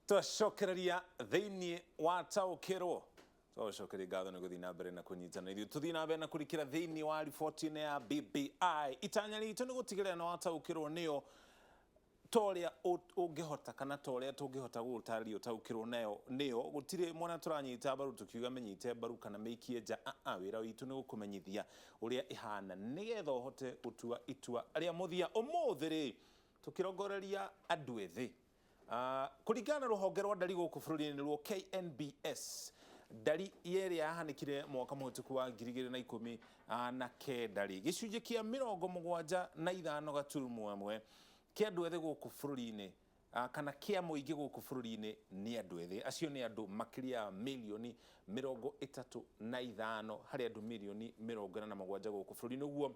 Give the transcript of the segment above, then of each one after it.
Twacokereria thiini wa Taũkĩrwo twacokeria ngatho nĩ gũthiĩ na mbere na kũnyitana ithuĩ tũthiĩ na mbere na kũrikĩra thiini wa riboti-inĩ ya BBI. Itanya ritũ nĩ gũtigĩrĩra nĩ wataũkĩrwo nĩyo torĩa ũngĩhota kana torĩa tũngĩhota gũgũtarĩria ũtaũkĩrwo nayo nĩyo gũtirĩ mwana tũranyita mbaru tũkiuga menyite mbaru kana mĩikie nja wĩra witũ nĩ gũkũmenyithia ũrĩa ihana nĩgetha ũhote gũtua itua arĩa mũthia ũmũthĩ rĩ tũkĩrongoreria andũ ethĩ kũringana na rũhonge rwa ndari gũkũ bũrũri-inĩ rwo KNBS ndari yerĩ yahanĩkire mwaka mũhĩtũku wa 2019 rĩ gĩcunjĩ kĩa 75 gaturumo ĩmwe kĩa andũ ethĩ gũkũ bũrũri-inĩ kana kĩa mũingĩ gũkũ bũrũri-inĩ nĩ andũ ethĩ acio nĩ andũ makĩria milioni 35 harĩ andũ milioni 47 gũkũ bũrũri-inĩ ũguo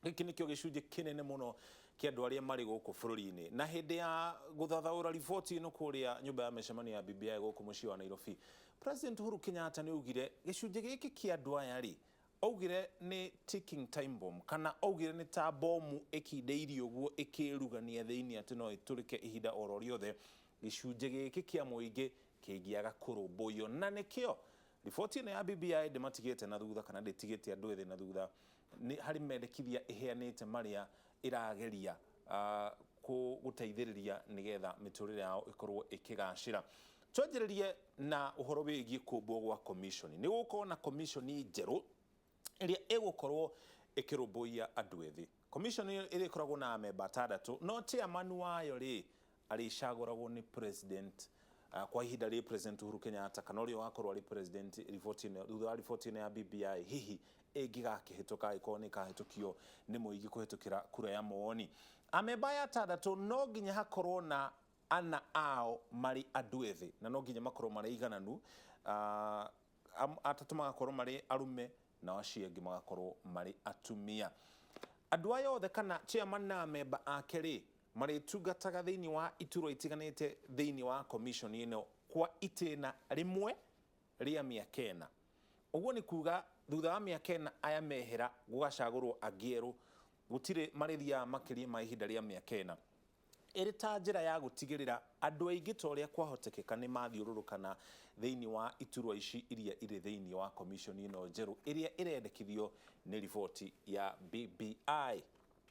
gĩkĩ nĩkĩo gĩcunjĩ kĩnene mũno kĩa andũ arĩa marĩ gũkũ bũrũri-inĩ na hĩndĩ ya gũthathaũra riboti ĩno kũrĩa nyũmba ya mĩcemanio ya BBI gũkũ mũciĩ wa Nairobi President Uhuru Kenyatta nĩ augire gĩcunjĩ gĩkĩ kĩa andũ aya rĩ augire nĩ ticking time bomb kana augire nĩ ta bomu ĩkindĩirio ũguo ĩkĩrugania thĩinĩ atĩ no ĩtũrĩke ihinda oro rĩothe gĩcunjĩ gĩkĩ kĩa mũingĩ kĩngĩaga kũrũmbũiyo na nĩkĩo riboti ĩno ya BBI ndĩmatigĩte na thutha kana ndĩtigĩte andũ ethĩ na thutha harĩ mendekithia ĩheanĩte marĩa ĩrageria gũteithĩrĩria nĩgetha mĩtũrĩre yao ĩkorwo ĩkĩgacĩra. Twanjĩrĩrie na ũhoro wĩgiĩ kũmbwo gwa commission. Nĩ gũkorwo na commission njerũ ĩrĩa ĩgũkorwo ĩkĩrũmbũiya andũ ethĩ. Commission ĩrĩa ĩkoragwo na amemba 6 no chairman wayo rĩ arĩcagũragwo nĩ president kwa ihinda rĩ President Uhuru Kenyatta kana ũrĩa wakorwo arĩ president thutha wa riboti-inĩ ya BBI hihi ĩngĩgakĩhĩtũka ĩkorwo nĩ ĩkahĩtũkio nĩ mũingĩ kũhĩtũkĩra kura ya mawoni. Amemba ya 6 no nginya hakorwo na ana ao marĩ andũ ethĩ na no nginya makorwo marĩ igananu atatũ magakorwo marĩ arume na acio angĩ magakorwo marĩ atumia. Andũ aya othe kana chairman na amemba ake rĩ marĩtungataga thĩinĩ wa iturwa itiganĩte thĩinĩ wa commission ĩno kwa itĩna rĩmwe rĩa mĩaka 4. Ũguo nĩ kuga thutha wa mĩaka 4 aya mehera gũgacagũrwo angĩ erũ gũtirĩ marĩthiaga makĩria ma ihinda rĩa mĩaka 4. Ĩrĩ ta njĩra ya gũtigĩrĩra andũ aingĩ ta ũrĩa kwahotekeka nĩ mathiũrũrũkana thĩinĩ wa iturwa ici iria irĩ thĩinĩ wa commission ĩno njerũ ĩrĩa ĩrendekithio nĩ riboti ya BBI.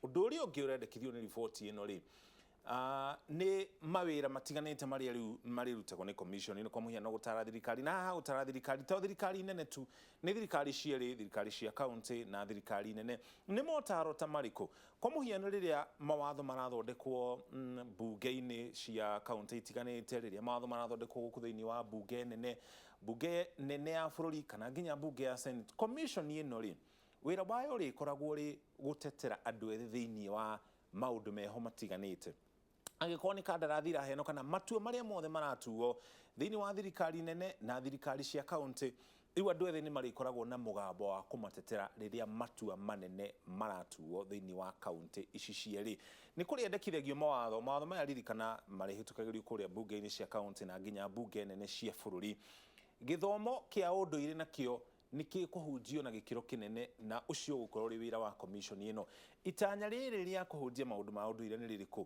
Ũndũ ũrĩa ũngĩ ũrendekithio nĩ riboti ĩno rĩ nĩ mawĩra matiganĩte marĩa rĩu marĩrutagwo nĩ commission ĩno kwa mũhiano gũtara thirikari na haha gũtara thirikari to thirikari nene tu nĩ thirikari cierĩ thirikari cia county na thirikari nene nĩ motaro ta marĩkũ kwa mũhiano rĩrĩa mawatho marathondekwo bunge-inĩ cia county itiganĩte rĩrĩa mawatho marathondekwo gũkũ thĩinĩ wa bunge nene ya bũrũri kana nginya bunge ya senate commission ĩno rĩ wĩra wayo rĩ koragwo rĩ gũtetera andũ ethĩ thĩinĩ wa maũndũ meho matiganĩte angĩkorwo nĩ kandarathi iraheanwo kana matua marĩa mothe maratuo thĩinĩ wa thirikari nene na thirikari cia county rĩu andũ ethĩ nĩ marĩkoragwo na mũgambo wa kũmatetera rĩrĩa matua manene maratuo thĩinĩ wa county ici cierĩ. Nĩ kũrĩendekithagio mawatho maya ririkana marĩhĩtũkagĩrio kũrĩa bunge-inĩ cia county na nginya bunge nene cia bũrũri. Gĩthomo kĩa ũndũire nakĩo nĩkĩ kũhunjio na gĩkĩro kĩnene na ũcio gũkorwo ũrĩ wĩra wa commission ĩno. Itanya rĩrĩ rĩa kũhunjia maũndũ ma ũndũire nĩ rĩrĩkũ?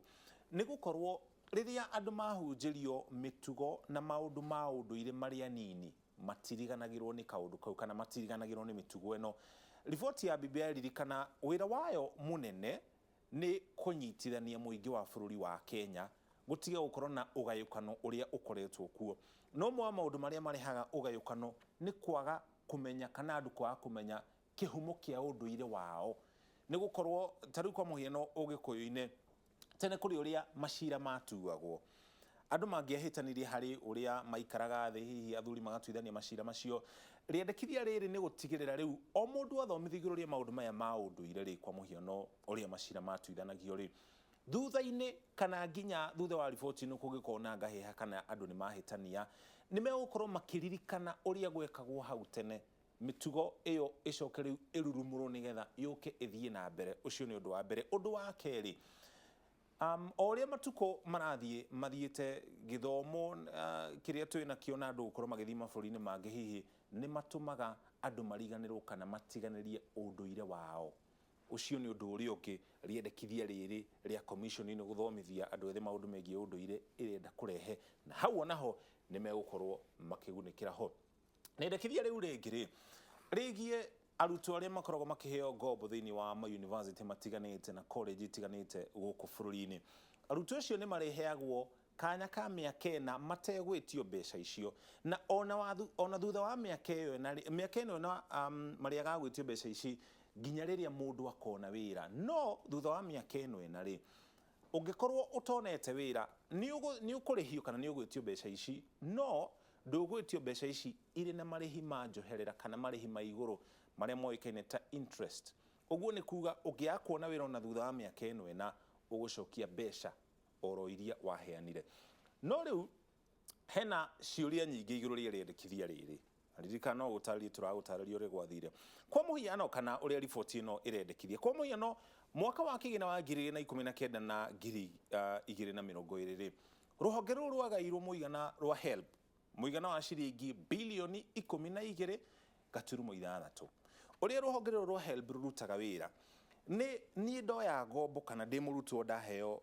Nĩ gũkorwo rĩrĩa andũ mahunjĩrio mĩtugo na maũndũ ma ũndũire marĩa nini matiriganagĩrwo nĩ kaũndũ kau kana matiriganagĩrwo nĩ mĩtugo ĩno. Riboti ya BBI ririkana wĩra wayo mũnene nĩ kũnyitithania mũingĩ wa bũrũri wa Kenya gũtiga gũkorwo na ũgayũkano ũrĩa ũkoretwo kuo. No mwa maũndũ marĩa marehaga ũgayũkano nĩ kwaga kumenya kana andũ kwaga kumenya kĩhumo kĩa ũndũire wao. Nĩ gũkorwo tarĩu kwa mũhiano ũgĩkũyũ-inĩ tene kũrĩ ũrĩa macira matuagwo andũ mangĩahĩtanirie harĩ ũrĩa maikaraga thĩ hihi athuri magatuithania macira macio. Rĩendekithia rĩrĩ nĩ gũtigĩrĩra rĩu o mũndũ athomithagio ũrĩa maũndũ maya ma ũndũire rĩ kwa mũhiano ũrĩa macira matuithanagio rĩ thutha-inĩ kana nginya thutha wa riboti ĩno kũngĩkorwo na ngahĩha kana andũ nĩ mahĩtania nĩ megũkorwo makĩririkana ũrĩa gwekagwo hau tene mĩtugo ĩyo ĩcoke rĩu ĩrurumũrwo nĩgetha yũke ĩthiĩ na mbere. Ũcio nĩ ũndũ wa mbere. Ũndũ wa kerĩ o ũrĩa matukũ marathiĩ mathiĩte gĩthomo kĩrĩa twĩ nakĩo na andũ gũkorwo magĩthiĩ mabũrũri-inĩ mangĩ hihi nĩ matũmaga andũ mariganĩrwo kana matiganĩrie ũndũire wao. ucio ni undu uri ungi riendekithia riri ria commission ni guthomithia andu ethĩ maundu megie unduire irenda kurehe na hau onaho ni megukorwo makigunikira ho riendekithia riu ringi rigie arutwo aria makoragwo makiheo ngombo thiini wa ma university matiganite na college itiganite guku bururi-ini arutwo acio ni mareheagwo kanya ka miaka ena mategwitio mbeca icio na ona thutha wa miaka ino na maria gagwitio mbeca ici ginya riria mundu akona wira no thutha wa miaka ino ena ri ungikorwo utonete wira ni ukurihio kana ni ugwitio mbeca ici no ndugwitio mbeca ici iri na marihi ma njoherera kana marihi ma iguru maria moikaine ta interest uguo ni kuga ungiakuona wira ona thutha wa miaka ino ena ugucokia mbeca oro iria waheanire no riu hena ciuria nyingi iguru ria riendekithia riri aririka no gutari turagutaririo ri gwathire kwa muhiano kana uria riboti ino irendekithia kwa muhiano mwaka wa kigina wa 2019 na 2020 ruhonge ruru rwagairwo muigana rwa help muigana wa ciringi bilioni 12 gaturumo 6 uria ruhonge ruru rwa help rurutaga wira ni ndoya ngombo kana ndi murutwo ndaheo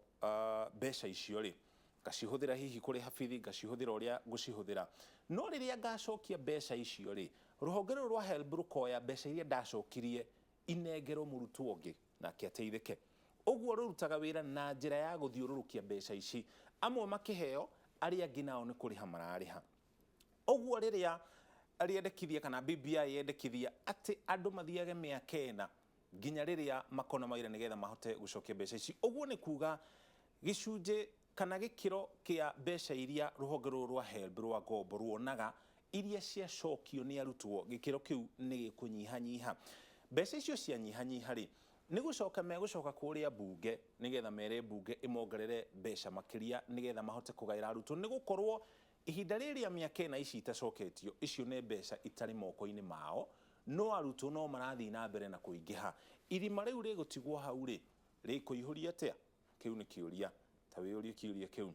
mbeca icio ri ngacihuthira hihi kuri habithi ngacihuthira uria ngucihuthira no riria ngacokia mbeca icio ri ruhonge ruru rwa help rukoya mbeca iria ndacokirie inengero murutwo ungi nake ateithike uguo rurutaga wira na njira ya guthiururukia mbeca ici amwe makiheo aria angi nao ni kuriha marariha uguo riria riendekithia kana BBI yendekithia ati andu mathiage miaka ena ginya riria makona maira nigetha mahote gucokia mbeca ici uguo ni kuga gicunje kana gikiro kia mbeca iria ruhonge ruru rwa help rwa ngombo ruonaga iria ciacokio ni arutwo gikiro kiu ni gikunyihanyiha mbeca icio cia nyihanyiha ri ni gucoka megucoka kuria bunge nigetha mere bunge imongerere mbeca makiria nigetha mahote kugaira arutwo ni gukorwo ihinda riria miaka ena ici itacoketio icio ni mbeca itari moko-ini mao no arutwo no marathi na mbere na kuingiha irima riu rigutigwo hau ri rikuihuria atia kiu ni kiuria ta wiuria kiuria kiu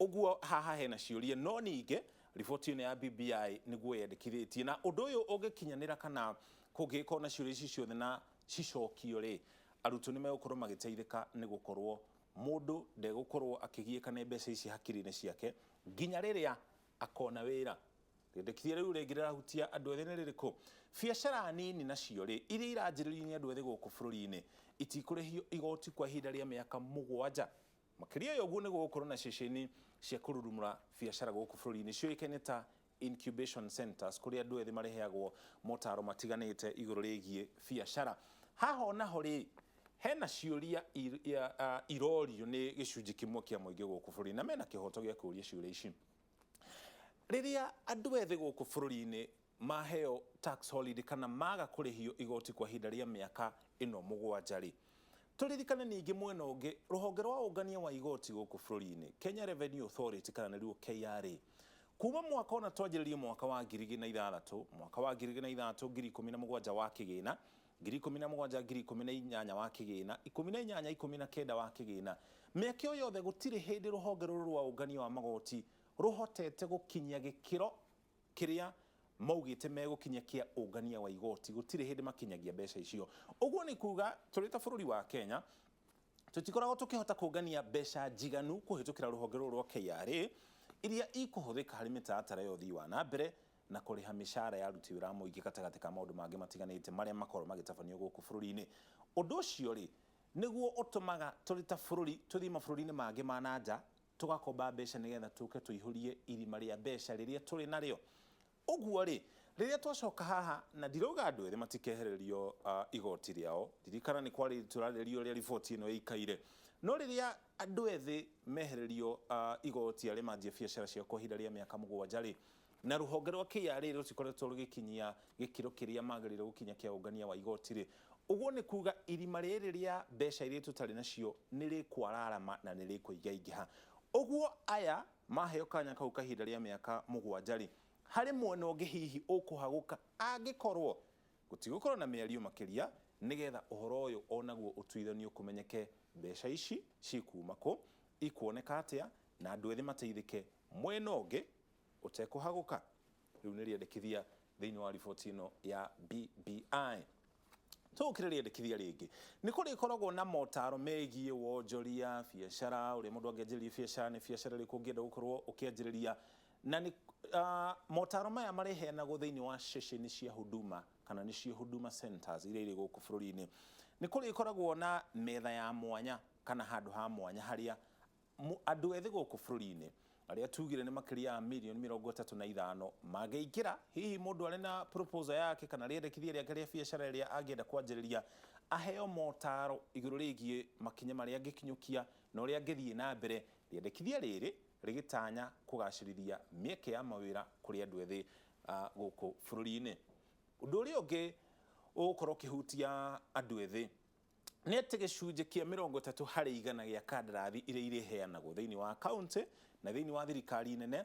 uguo haha hena ciuria no ninge riboti ino ya BBI niguo yendekithitie na undu uyu ungikinyanira kana kugiko na ciuria ici ciothe na cicokio ri arutwo ni megukorwo magiteithika ni gukorwo mundu ndegukorwo akigieka na mbeca ici hakiri-ini ciake ginya riria akona wira riendekithia riu ringirira hutia andu ethĩ ni ririku biacara nini nacio ri iria iranjiririo ni andu ethĩ guku bururi-ini itikurihio igoti kwa ihinda ria miaka 7 makiria yo guo ni gukorwo na ceceni cia kururumura biacara guku bururi-ini cioikaine ta incubation centers kuria andu ethĩ mareheagwo motaro matiganite iguru rigie biacara haho naho ri hena ciuria irorio ni gicunji kimwe kia muingi guku bururi na mena kihoto gia kuria ciuria ici riria andu ethĩ guku bururi-ini maheo tax holiday kana maga kurihio igoti kwa ihinda ria miaka 7 ri turirikane ningi mwena ungi ruhonge rwa ungania wa igoti guku bururi-ini Kenya Revenue Authority kana niruo KRA kuma mwaka ona twanjiririe mwaka wa 2006 mwaka wa 2006 2017 wa kigina 2017 2018 wa kigina 18 19 wa kigina miaka yothe gutiri hindi ruhonge ruru rwa ungania wa magoti ruhotete gukinyia gikiro kiria maugite megukinya kia ungania wa igoti gutiri hindi makinyagia mbeca icio uguo ni kuga turita bururi wa Kenya tutikoragwo tukihota kungania mbeca njiganu kuhitukira ruhonge ruru rwa KRA iria ikuhuthika hari mitaratara ya uthii wa na mbere na kuriha mishara ya aruti wira muingi gatagati ka maundu mangi matiganite maria makorwo magitabanio guku bururi-ini undu ucio ri niguo utumaga turita bururi tuthi mabururi-ini mangi ma nanja tugakomba mbeca nigetha tuke tuihurie irima ria mbeca riria turi nario uguo ri riria twacoka haha na ndiroga andu ethĩ matikehererio igoti riao dirikana ni kwari turaririo ria riboti ino ikaire no riria andu ethĩ mehererio igoti aria manjie biacara cia kwa ihinda ria miaka 7 ri na ruhonge rwa KRA rutikoretwo rugikinyia gikiro kiria magirire gukinya kia ungania wa igoti ri uguo ni kuga irima riri ria mbeca iria tutari nacio ni rikwararama na ni rikuingaingiha uguo aya maheo kanya kau kahinda ria miaka 7 ri hari mwena ungi hihi ukuhaguka angikorwo gutigukorwo na miario makiria nigetha uhoro uyu onaguo utuithanio kumenyeke mbeca ici cikuma ku ikuoneka atia na andu ethĩ mateithike mwena ungi utekuhaguka riu ni riendekithia thiini wa riboti ino ya BBI Taũkĩrwo rĩendekithia rĩngĩ nĩ kũrĩ ikoragwo na motaro megiĩ wonjoria biacara ũrĩa mũndũ angĩanjĩrĩria biacara nĩ biacara ĩrĩkũ ũngĩenda gũkorwo ũkĩanjĩrĩria na nĩ motaro maya mareheanagwo thĩinĩ wa ceceni cia huduma kana nĩcio huduma centers iria irĩ gũkũ bũrũri-inĩ. Nĩ kũrĩ ikoragwo na metha ya mwanya kana handũ ha mwanya harĩa andũ ethĩ gũkũ bũrũri-inĩ arĩa tugire nĩ makĩria ya milioni 35 mangĩingĩra hihi mũndũ arĩ na proposal yake kana rĩendekithia rĩake rĩa biacara ĩrĩa angĩenda kwanjĩrĩria aheo motaro igũrũ rĩgiĩ makinya marĩa angĩkinyũkia na ũrĩa angĩthiĩ na mbere. Rĩendekithia rĩrĩ rĩgĩtanya kũgacĩrithia mĩeke ya mawĩra kũrĩ andũ ethĩ gũkũ bũrũri-inĩ. Ũndũ ũrĩa ũngĩ ũgũkorwo ũkĩhutia andũ ethĩ nĩ atĩ gĩcunjĩ kĩa 30% gĩa kandarathi iria ireheanagwo thĩinĩ wa kaunti na thĩinĩ wa thirikari nene,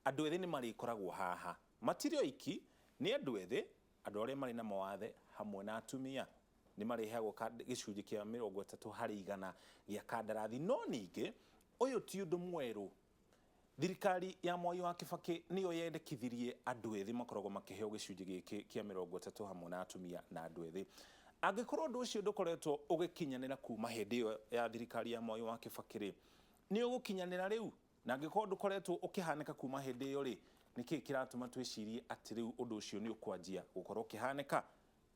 andũ ethĩ nĩ marĩkoragwo haha. Matirĩ oiki, nĩ andũ ethĩ, andũ arĩa marĩ na mawathe hamwe na atumia nĩ mareheagwo gĩcunjĩ kĩa 30% gĩa kandarathi. No ningĩ ũyũ ti ũndũ mwerũ. Thirikari ya Mwai wa Kĩbakĩ nĩyo yendekithirie andũ ethĩ makoragwo makĩheo gĩcunjĩ gĩkĩ kĩa 30% hamwe na atumia na andũ ethĩ. Angĩkorwo ũndũ ũcio ndũkoretwo ũgĩkinyanĩra kuma hĩndĩ ĩyo ya thirikari ya Mwai wa Kĩbakĩ rĩ, nĩ ũgũkinyanĩra rĩu? Na angĩkorwo ndũkoretwo ũkĩhanĩka kuma hĩndĩ ĩyo rĩ, nĩkĩ kĩratũma twĩcirie atĩ rĩu ũndũ ũcio nĩ ũkwanjia gũkorwo ũkĩhanĩka?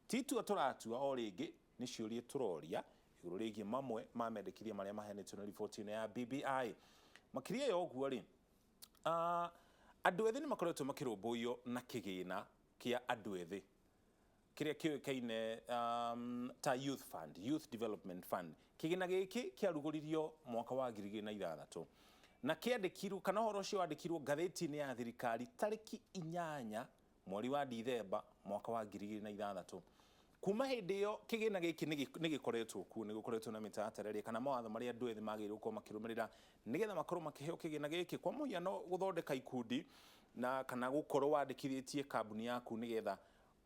Ti itua tũratua o rĩngĩ, nĩ ciũria tũroria igũrũ rĩgiĩ mamwe ma mendekithia marĩa maheanĩtwo na riboti-inĩ ya BBI. Makĩria ya ũguo rĩ, andũ ethĩ nĩ makoretwo makĩrũmbũiyo na kĩgĩna kĩa andũ ethĩ kĩrĩa kĩũĩkaine ta Youth Fund, Youth Development Fund. Kĩgĩna gĩkĩ kĩarugũririo mwaka wa 2006 na kĩandĩkirwo kana ũhoro ũcio wandĩkirwo ngathĩti-inĩ ya thirikari tarĩki 8 mweri wa Dithemba mwaka wa 2006. Kuma hĩndĩ ĩyo kĩgĩna gĩkĩ nĩ gĩkoretwo kuo, nĩ gũkoretwo na mĩtaratara ĩrĩa kana mawatho marĩa andũ ethĩ magĩrĩirwo gũkorwo makĩrũmĩrĩra nĩgetha makorwo makĩheo kĩgĩna gĩkĩ. Kwa mũhiano gũthondeka ikundi na kana gũkorwo wandĩkithĩtie kambuni yaku nĩgetha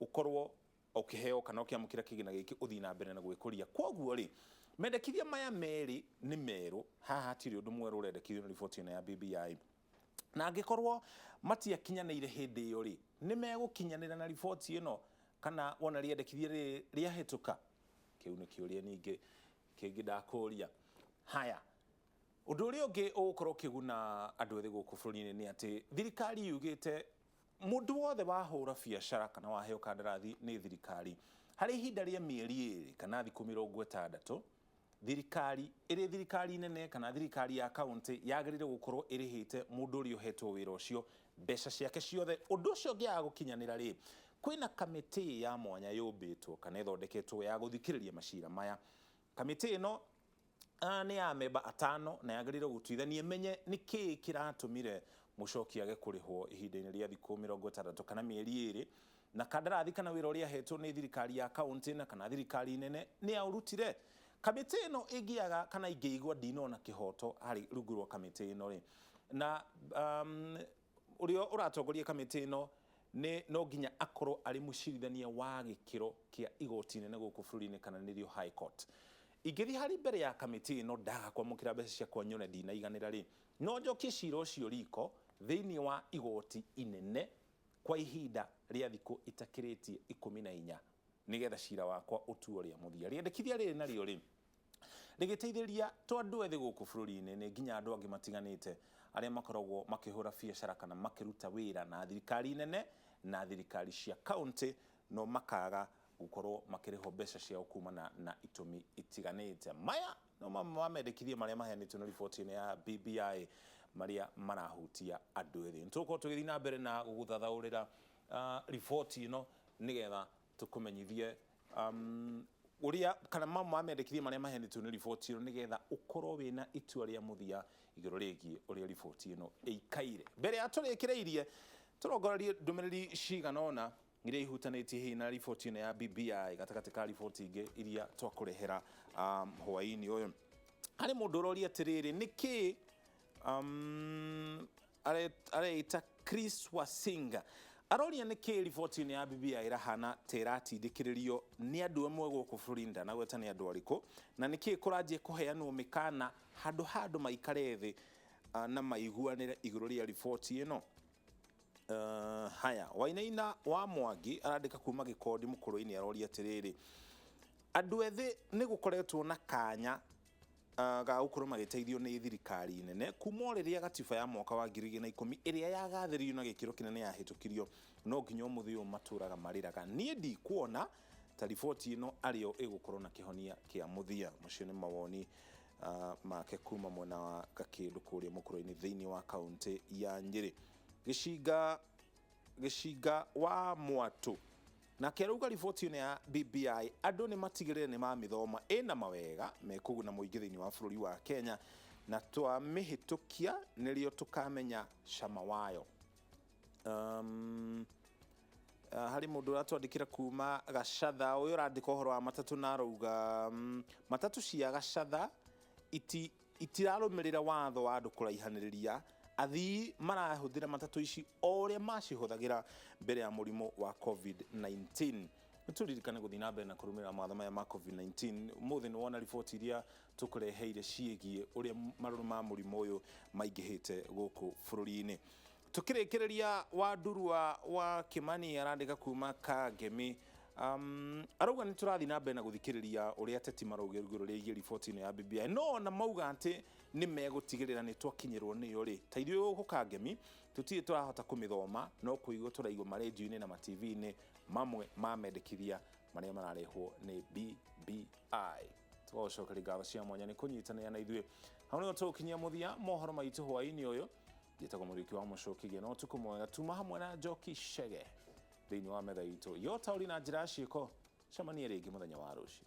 ũkorwo ũkĩheo kana ũkĩamũkĩra kĩgĩna gĩkĩ ũthiĩ na mbere na gwĩkũria. Koguo rĩ, mendekithia maya merĩ nĩ merũ, haha hatirĩ ũndũ mwerũ ũrendekithio na riboti-inĩ ya BBI. Na angĩkorwo matiakinyanĩire hĩndĩ ĩyo rĩ, nĩ megũkinyanĩra na riboti ĩno kana wona rĩendekithia rĩrĩ rĩahĩtũka? Kĩu nĩ kĩũria ningĩ kĩngĩ ndakũria. Haya, ũndũ ũrĩa ũngĩ ũgũkorwo ũkĩguna andũ ethĩ gũkũ bũrũri-inĩ nĩ atĩ thirikari yugĩte mũndũ wothe wahũra biacara kana waheo kandarathi nĩ thirikari harĩ ihinda rĩa mĩeri 2 kana thikũ 60, thirikari nene kana thirikari ya kaunti yagĩrĩire gũkorwo ĩrĩhĩte mũndũ ũrĩa ũhetwo wĩra ũcio mbeca ciake ciothe. Ũndũ ũcio ũngĩaga gũkinyanĩra rĩ, kwĩna kamĩtĩ ya mwanya yũmbĩtwo kana ĩthondeketwo ya gũthikĩrĩria macira maya. Kamĩtĩ ĩno nĩ ya memba 5 na yagĩrĩire gũtuithania ĩmenye nĩkĩĩ kĩratũmire mũcoki age kũrĩhwo ihinda-inĩ rĩa thikũ 60 kana mĩeri 2 na kandarathi kana wĩra ũrĩa ahetwo nĩ thirikari ya kaunti na kana thirikari nene nĩ aũrutire. Kamĩtĩ ĩno ĩngĩaga kana ingĩigua ndinona kĩhoto harĩ rungu rwa kamĩtĩ ĩno rĩ, na ũrĩa ũratongoria kamĩtĩ ĩno no nginya akorwo arĩ mũcirithania wa gĩkĩro kĩa igoti inene gũkũ bũrũri-inĩ kana nĩrĩo High Court. Ingĩthiĩ harĩ mbere ya kamĩtĩ ĩno ndaga kwamũkĩra mbeca ciakwa nyone ndinaiganĩra rĩ, no njokie cira ũcio riko thĩinĩ wa igoti inene kwa ihinda rĩa thikũ itakĩrĩtie 14 nĩgetha cira wakwa ũtuo rĩa mũthia. Rĩendekithia rĩrĩ narĩo rĩ, rĩgĩteithĩrĩria to andũ ethĩ gũkũ bũrũri-inĩ nĩ nginya andũ angĩ matiganĩte arĩa makoragwo makĩhũra biacara kana makĩruta wĩra na thirikari nene na thirikari cia kaunti no makaga gũkorwo makĩrĩhwo mbeca ciao kumana na itũmi itiganĩte. Maya no mamendekithia marĩa maheanĩtwo na riboti-inĩ ya BBI marĩa marahutia andũ ethĩ. Nĩtũgũkorwo tũgĩthiĩ na mbere na gũgũthathaũrĩra riboti ĩno nĩgetha tũkũmenyithie ũrĩa kana mamendekithia marĩa maheanĩtwo na riboti ĩno nĩgetha ũkorwo wĩna itua rĩa mũthia igũrũ rĩgiĩ ũrĩa riboti ĩno ĩikaire. Mbere ya tũrĩkĩrĩirie tũrongorerie ndũmĩrĩri cigana ũna iria ihutanĩtie hihi na riboti ĩno ya BBI gatagatĩ ka riboti ingĩ iria twakũrehera hwaĩ-inĩ ũyũ. Harĩ mũndũ ũroria atĩrĩrĩ, nĩkĩ areita Chris Wasinga aroria nĩkĩ riboti-inĩ ya BBI ĩrahana ta ĩratindĩkĩrĩrio nĩ andũ amwe gũkũ bũrũri-inĩ, ndanagweta nĩ andũ arĩkũ, na nĩkĩ kũranjia kũheanwo mĩkana handũ maikare thĩ na maiguanĩre igũrũ rĩa riboti ĩno. Haya, Wainaina wa Mwangi arandĩka kuma Gĩkondi Mũkũrũ-inĩ aroria atĩrĩrĩ, Andũ ethĩ nĩ gũkoretwo na kanya ga gũkorwo magĩteithio nĩ thirikari nene kuma rĩrĩa gatiba ya mwaka wa 2010 ĩrĩa yagathĩrĩirio na gĩkĩro kĩnene yahĩtũkirio, no nginya ũmũthĩ ũyũ matũraga marĩraga. Niĩ ndikuona ta riboti ĩno arĩo ĩgũkorwo na kĩhonia kĩa mũthia. Macio nĩ mawoni make kuma mwena wa Gakĩndũ kũrĩa mũkũrũ-inĩ thĩinĩ wa kaũntĩ ya Nyĩrĩ. Gĩcinga wa Mwatũ nake rauga riboti ĩno ya BBI andũ nĩ matigĩrĩre nĩ mamĩthoma, ĩna mawega mekũguna mũingĩ thĩinĩ wa bũrũri wa Kenya, na twamĩhĩtũkia nĩrĩo tũkamenya cama wayo. Harĩ mũndũ ũratwandĩkĩra kuma Gacatha, ũyũ ũrandĩka ũhoro wa matatũ na arauga matatũ cia Gacatha itirarũmĩrĩra watho wa andũ kũraihanĩrĩria. Athii marahũthĩra matatũ ici o ũrĩa macihũthagĩra mbere ya mũrimũ wa COVID-19. Nĩtũririkane gũthiĩ na mbere na kũrũmĩrĩra mawatho maya ma COVID-19. Ũmũthĩ nĩ wona riboti iria tũkũreheire ciĩgiĩ ũrĩa marũrũ ma mũrimũ ũyũ maingĩhĩte gũkũ bũrũri-inĩ. Tukĩrĩkĩrĩria wa Ndurua wa Kimani arandĩka kuma Kangemi, arauga nĩ tũrathiĩ na mbere na gũthikĩrĩria ũrĩa ateti marauga igũrũ rĩgiĩ riboti ĩno ya BBI, no na mauga atĩ nĩ megũtigĩrĩra nĩ twakinyĩrwo nĩyo rĩ. Ta ithuĩ gũkũ Kangemi tũtirĩ tũrahota kũmĩthoma, no kũigua tũraigua marendio-inĩ na ma-TV-inĩ mamwe ma mendekithia marĩa mararehwo nĩ BBI. Tũgacokeria ngatho cia mwanya nĩ kũnyitanĩra na ithuĩ. Hau nĩho tũgũkinyia mũthia mohoro maitũ hwaĩ-inĩ ũyũ. Njĩtagwo Mũriki wa Mũcoki, na ũtukũ mwega tuma hamwe na Njoki Chege thĩinĩ wa metha itũ yo taũri na njĩra ya ciĩko. Cemania rĩngĩ mũthenya wa rũciũ.